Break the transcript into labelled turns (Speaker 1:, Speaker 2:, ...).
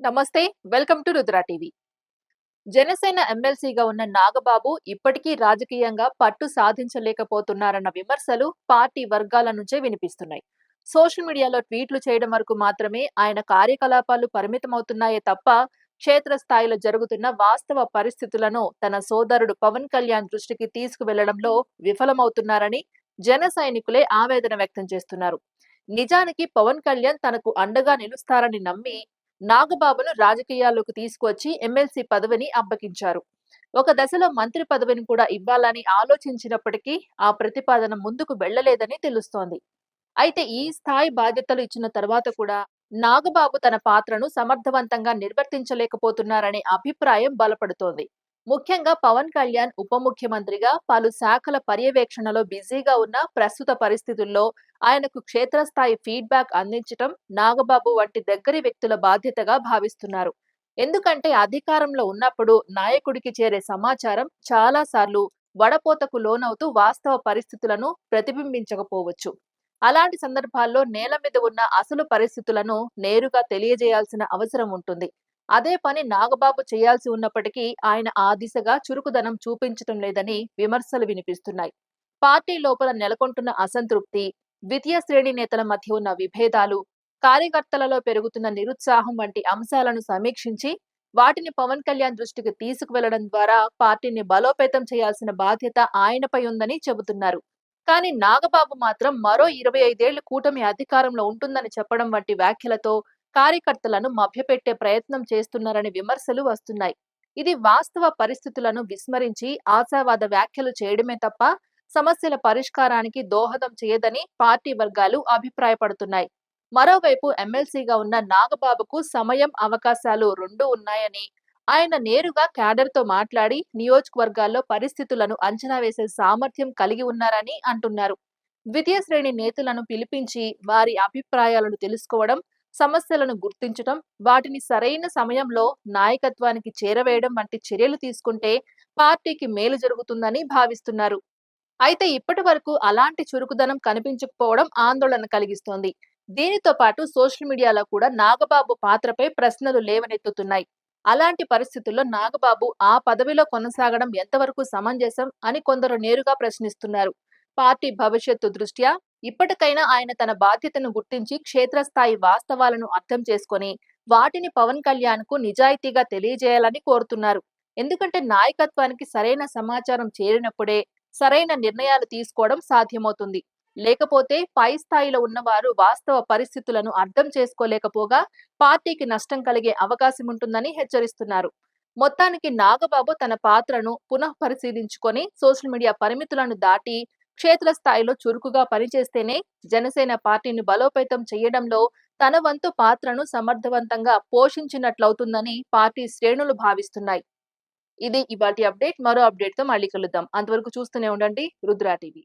Speaker 1: నమస్తే. Welcome to Rudra TV. Janasena ఎమ్మెల్సీగా ఉన్న నాగబాబు ఇప్పటికీ రాజకీయంగా పట్టు సాధించలేకపోతున్నారన్న విమర్శలు పార్టీ వర్గాల నుంచే వినిపిస్తున్నాయి. సోషల్ మీడియాలో ట్వీట్లు చేయడం వరకు మాత్రమే ఆయన కార్యకలాపాలు పరిమితమవుతున్నాయే తప్ప క్షేత్రస్థాయిలో జరుగుతున్న వాస్తవ పరిస్థితులను తన సోదరుడు పవన్ కళ్యాణ్ దృష్టికి తీసుకువెళ్లడంలో విఫలమవుతున్నారని జన సైనికులే ఆవేదన వ్యక్తం చేస్తున్నారు. నిజానికి పవన్ కళ్యాణ్ తనకు అండగా నిలుస్తారని నమ్మి నాగబాబును రాజకీయాల్లోకి తీసుకువచ్చి ఎమ్మెల్సీ పదవిని అప్పగించారు. ఒక దశలో మంత్రి పదవిని కూడా ఇవ్వాలని ఆలోచించినప్పటికీ ఆ ప్రతిపాదన ముందుకు వెళ్లలేదని తెలుస్తోంది. అయితే ఈ స్థాయి బాధ్యతలు ఇచ్చిన తర్వాత కూడా నాగబాబు తన పాత్రను సమర్థవంతంగా నిర్వర్తించలేకపోతున్నారనే అభిప్రాయం బలపడుతోంది. ముఖ్యంగా పవన్ కళ్యాణ్ ఉప ముఖ్యమంత్రిగా పలు శాఖల పర్యవేక్షణలో బిజీగా ఉన్న ప్రస్తుత పరిస్థితుల్లో ఆయనకు క్షేత్రస్థాయి ఫీడ్బ్యాక్ అందించటం నాగబాబు వంటి దగ్గరి వ్యక్తుల బాధ్యతగా భావిస్తున్నారు. ఎందుకంటే అధికారంలో ఉన్నప్పుడు నాయకుడికి చేరే సమాచారం చాలా సార్లు వడపోతకు లోనవుతూ వాస్తవ పరిస్థితులను ప్రతిబింబించకపోవచ్చు. అలాంటి సందర్భాల్లో నేల మీద ఉన్న అసలు పరిస్థితులను నేరుగా తెలియజేయాల్సిన అవసరం ఉంటుంది. అదే పని నాగబాబు చేయాల్సి ఉన్నప్పటికీ ఆయన ఆ దిశగా చురుకుదనం చూపించటం లేదని విమర్శలు వినిపిస్తున్నాయి. పార్టీ లోపల నెలకొంటున్న అసంతృప్తి, ద్వితీయ శ్రేణి నేతల మధ్య ఉన్న విభేదాలు, కార్యకర్తలలో పెరుగుతున్న నిరుత్సాహం వంటి అంశాలను సమీక్షించి వాటిని పవన్ కళ్యాణ్ దృష్టికి తీసుకువెళ్లడం ద్వారా పార్టీని బలోపేతం చేయాల్సిన బాధ్యత ఆయనపై ఉందని చెబుతున్నారు. కానీ నాగబాబు మాత్రం మరో 25 ఏళ్లు కూటమి అధికారంలో ఉంటుందని చెప్పడం వంటి వ్యాఖ్యలతో కార్యకర్తలను మభ్యపెట్టే ప్రయత్నం చేస్తున్నారని విమర్శలు వస్తున్నాయి. ఇది వాస్తవ పరిస్థితులను విస్మరించి ఆశావాద వ్యాఖ్యలు చేయడమే తప్ప సమస్యల పరిష్కారానికి దోహదం చేయదని పార్టీ వర్గాలు అభిప్రాయపడుతున్నాయి. మరోవైపు ఎమ్మెల్సీగా ఉన్న నాగబాబుకు సమయం, అవకాశాలు రెండూ ఉన్నాయని, ఆయన నేరుగా క్యాడర్తో మాట్లాడి నియోజకవర్గాల్లో పరిస్థితులను అంచనా వేసే సామర్థ్యం కలిగి ఉన్నారని అంటున్నారు. ద్వితీయ శ్రేణి నేతలను పిలిపించి వారి అభిప్రాయాలను తెలుసుకోవడం, సమస్యలను గుర్తించటం, వాటిని సరైన సమయంలో నాయకత్వానికి చేరవేయడం వంటి చర్యలు తీసుకుంటే పార్టీకి మేలు జరుగుతుందని భావిస్తున్నారు. అయితే ఇప్పటి వరకు అలాంటి చురుకుదనం కనిపించకపోవడం ఆందోళన కలిగిస్తోంది. దీనితో పాటు సోషల్ మీడియాలో కూడా నాగబాబు పాత్రపై ప్రశ్నలు లేవనెత్తుతున్నాయి. అలాంటి పరిస్థితుల్లో నాగబాబు ఆ పదవిలో కొనసాగడం ఎంతవరకు సమంజసం అని కొందరు నేరుగా ప్రశ్నిస్తున్నారు. పార్టీ భవిష్యత్తు దృష్ట్యా ఇప్పటికైనా ఆయన తన బాధ్యతను గుర్తించి క్షేత్రస్థాయి వాస్తవాలను అర్థం చేసుకొని వాటిని పవన్ కళ్యాణ్ కు నిజాయితీగా తెలియజేయాలని కోరుతున్నారు. ఎందుకంటే నాయకత్వానికి సరైన సమాచారం చేరినప్పుడే సరైన నిర్ణయాలు తీసుకోవడం సాధ్యమవుతుంది. లేకపోతే పై స్థాయిలో ఉన్నవారు వాస్తవ పరిస్థితులను అర్థం చేసుకోలేకపోగా పార్టీకి నష్టం కలిగే అవకాశం ఉంటుందని హెచ్చరిస్తున్నారు. మొత్తానికి నాగబాబు తన పాత్రను పునః పరిశీలించుకొని సోషల్ మీడియా పరిమితులను దాటి క్షేత్రస్థాయిలో చురుకుగా పనిచేస్తేనే జనసేన పార్టీని బలోపేతం చేయడంలో తన వంతు పాత్రను సమర్థవంతంగా పోషించినట్లవుతుందని పార్టీ శ్రేణులు భావిస్తున్నాయి. ఇది ఇవాల్టి అప్డేట్. మరో అప్డేట్ తో మళ్ళీ కలుద్దాం. అంతవరకు చూస్తూనే ఉండండి రుద్ర టీవీ.